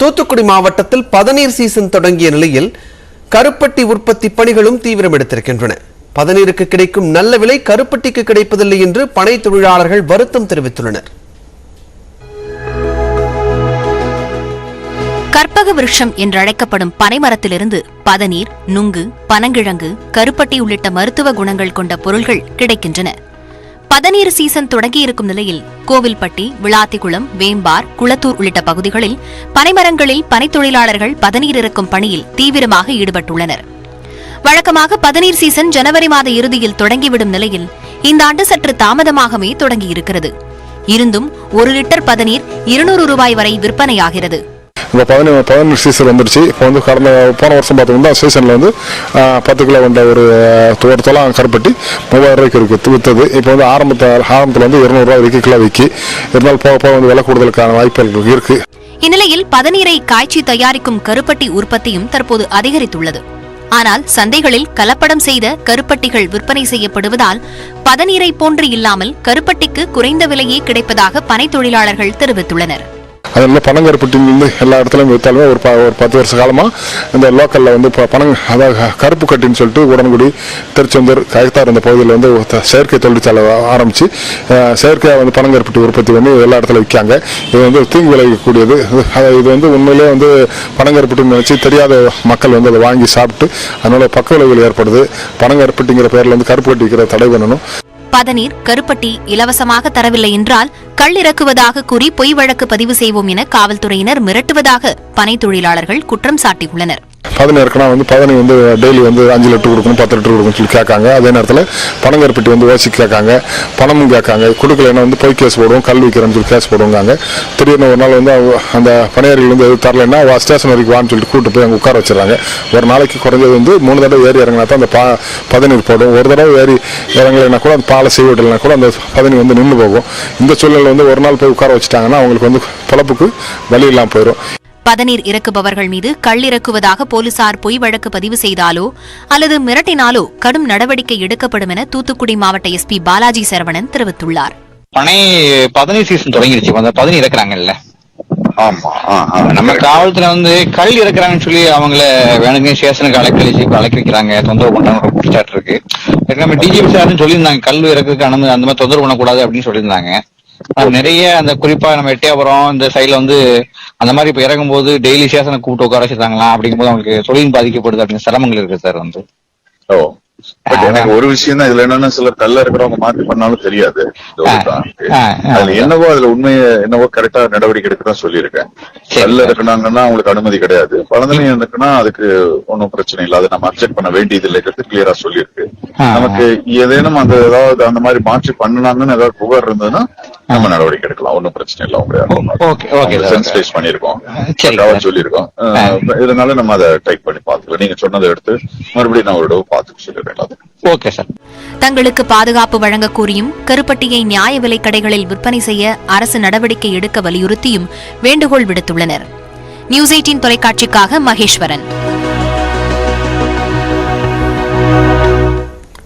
தூத்துக்குடி மாவட்டத்தில் பதநீர் சீசன் தொடங்கிய நிலையில் கருப்பட்டி உற்பத்தி பணிகளும் தீவிரம் எடுத்திருக்கின்றன. பதநீருக்கு கிடைக்கும் நல்ல விலை கருப்பட்டிக்கு கிடைப்பதில்லை என்று பனை தொழிலாளர்கள் வருத்தம் தெரிவித்துள்ளனர். கற்பக விருட்சம் என்றழைக்கப்படும் பனைமரத்திலிருந்து பதநீர், நுங்கு, பனங்கிழங்கு, கருப்பட்டி உள்ளிட்ட மருத்துவ குணங்கள் கொண்ட பொருள்கள் கிடைக்கின்றன. பதநீர் சீசன் தொடங்கியிருக்கும் நிலையில் கோவில்பட்டி, விளாத்திக்குளம், வேம்பார், குளத்தூர் உள்ளிட்ட பகுதிகளில் பனைமரங்களில் பனைத் தொழிலாளர்கள் பதநீர் இறக்கும் பணியில் தீவிரமாக ஈடுபட்டுள்ளனர். வழக்கமாக பதநீர் சீசன் ஜனவரி மாத இறுதியில் தொடங்கிவிடும் நிலையில் இந்த ஆண்டு சற்று தாமதமாகவே தொடங்கியிருக்கிறது. இருந்தும் 1 லிட்டர் பதநீர் 200 ரூபாய் வரை விற்பனையாகிறது. இப்போ பதினெட்டு சீசன் வந்துருச்சு. இப்போ வந்து போன வருஷம் பார்த்தோம்னா சீசனில் வந்து 10 கிலோ கொண்ட ஒரு தொலாம் கருப்பட்டி 3000 ரூபாய்க்கு இருக்கு விற்றது. இப்போ வந்து ஆரம்பத்தில் வந்து 200 ரூபாய் வரைக்கும் கிலோ விற்கி, இருந்தாலும் போக போக வந்து விலை கூடுதலுக்கான வாய்ப்புகள் இருக்கு. இந்நிலையில் பதநீரை காய்ச்சி தயாரிக்கும் கருப்பட்டி உற்பத்தியும் தற்போது அதிகரித்துள்ளது. ஆனால் சந்தைகளில் கலப்படம் செய்த கருப்பட்டிகள் விற்பனை செய்யப்படுவதால் பதநீரை போன்று இல்லாமல் கருப்பட்டிக்கு குறைந்த விலையே கிடைப்பதாக பனை தொழிலாளர்கள் தெரிவித்துள்ளனர். அதில் பனங்கருப்பட்டின்னு வந்து எல்லா இடத்துலையும் விற்றாலுமே ஒரு 10 வருஷ காலமாக இந்த லோக்கலில் வந்து அதாவது கருப்பு கட்டின்னு சொல்லிட்டு உடன்குடி, திருச்செந்தூர், கயத்தார் இந்த பகுதியில் வந்து செயற்கை தொழிற்சாலை ஆரம்பித்து செயற்கையாக வந்து பனங்கருப்பட்டி உற்பத்தி வந்து எல்லா இடத்துல விற்காங்க. இது வந்து தீங்கு விளைவிக்கக்கூடியது. இது வந்து உண்மையிலே வந்து பனங்கருப்பட்டின்னு நினச்சி தெரியாத மக்கள் வந்து அதை வாங்கி சாப்பிட்டு அதனால பக்க விளைவுகள் ஏற்படுது. பனங்கருப்பட்டிங்கிற பேரில் வந்து கருப்பு கட்டி விற்கிற தடை பண்ணணும். பதநீர், கருப்பட்டி இலவசமாக தரவில்லை என்றால் கள் இறக்குவதாக கூறி பொய் வழக்கு பதிவு செய்வோம் என காவல்துறையினர் மிரட்டுவதாக பனை தொழிலாளர்கள் குற்றம் சாட்டியுள்ளனர். பதநீர் இருக்குன்னா வந்து பதனி வந்து டெய்லி வந்து 5 லிட்டர் கொடுக்கணும், 10 லிட்டர் கொடுக்கணும் சொல்லி கேட்காங்க. அதே நேரத்தில் பனங்கருப்பட்டி வந்து ஓசி கேட்காங்க, பணமும் கேட்காங்க. கொடுக்கலன்னா வந்து பொய் கேஸ் போடுவோம், கல் விற்கிறேன்னு சொல்லி கேஸ் போடுவாங்க. திடீர்னு ஒரு நாள் வந்து அந்த பணியாரிகள் வந்து எது தரலைன்னா ஸ்டேஷன் வரைக்கும் வான்னு சொல்லிட்டு கூப்பிட்டு போய் அங்கே உட்கார வச்சிடறாங்க. ஒரு நாளைக்கு குறைஞ்சது வந்து 3 தடவை ஏறி இறங்கினா தான் அந்த பதநீர் போடும். ஒரு தடவை ஏறி இறங்கலைன்னா கூட அந்த பாலை செய்ய விடலைன்னா கூட அந்த பதனி வந்து நின்று போகும். இந்த சூழ்நிலை வந்து ஒரு நாள் போய் உட்கார வச்சுட்டாங்கன்னா அவங்களுக்கு வந்து பொழப்புக்கு வழி இல்லாமல் போயிடும். பதநீர் இறக்குபவர்கள் மீது கள் இறக்குவதாக போலீசார் பொய் வழக்கு பதிவு செய்தாலோ அல்லது மிரட்டினாலோ கடும் நடவடிக்கை எடுக்கப்படும் என தூத்துக்குடி மாவட்ட எஸ்பி பாலாஜி சரவணன் தெரிவித்துள்ளார். பதநீர் சீசன் தொடங்கிருச்சு. பதநீர் இறக்குறாங்கல்ல, ஆமா, நம்ம காவல்துறை வந்து கல் இறக்குறாங்கன்னு சொல்லி அவங்கள வேணுங்க ஸ்டேஷனுக்கு அழைக்க வைக்கிறாங்க, தொந்தரவு பண்றாங்க. குற்றச்சாட்டு இருக்கு. நம்ம டிஜிபி சார்னு சொல்லியிருந்தாங்க கல் இறக்குறதுக்கு அனுமதி அந்த மாதிரி தொந்தரவு பண்ணக்கூடாது அப்படின்னு சொல்லியிருந்தாங்க. நிறைய அந்த குறிப்பா நம்ம எட்டியாபுரம் இந்த சைட்ல வந்து அந்த மாதிரி இப்ப இறங்கும் போது டெய்லி ஸ்டேஷனை கூப்பிட்டு உட்கார வச்சிருக்காங்களா, அப்படிங்கும்போது அவங்களுக்கு தொழில் பாதிக்கப்படுது அப்படின்னு சிரமங்கள் இருக்கு சார். வந்து எனக்கு ஒரு விஷயம் தான் இதுல என்னன்னா, சிலர் கல்ல இருக்கிறவங்க மாத்தி பண்ணாலும் தெரியாது. அதுல என்னவோ அதுல உண்மையை என்னவோ கரெக்டா நடவடிக்கை எடுக்கதான் சொல்லியிருக்கேன். கல்ல இருக்கணுங்கன்னா அவங்களுக்கு அனுமதி கிடையாது. பழந்தலையும் இருக்குன்னா அதுக்கு ஒன்னும் பிரச்சனை இல்லை, அதை நம்ம அப்செக்ட் பண்ண வேண்டியது இல்லைங்கிறது கிளியரா சொல்லியிருக்கு. நமக்கு ஏதேனும் அந்த ஏதாவது அந்த மாதிரி மாற்றி பண்ணலாங்கன்னு ஏதாவது புகார் இருந்ததுன்னா நம்ம நடவடிக்கை எடுக்கலாம், ஒன்னும் பிரச்சனை இல்லை. அவங்க சென்சிடைஸ் பண்ணிருக்கோம், சொல்லியிருக்கோம். இதனால நம்ம அதை டைப் பண்ணி பாத்துக்கலாம். நீங்க சொன்னதை எடுத்து மறுபடியும் நான் ஒரு பாத்துக்க சொல்லிடுறேன். தங்களுக்கு பாதுகாப்பு வழங்க கோரியும் கருப்பட்டியை நியாய விலைக் கடைகளில் விற்பனை செய்ய அரசு நடவடிக்கை எடுக்க வலியுறுத்தியும் வேண்டுகோள் விடுத்துள்ளனர். நியூஸ் 18 தொலைக்காட்சிக்காக மகேஸ்வரன்.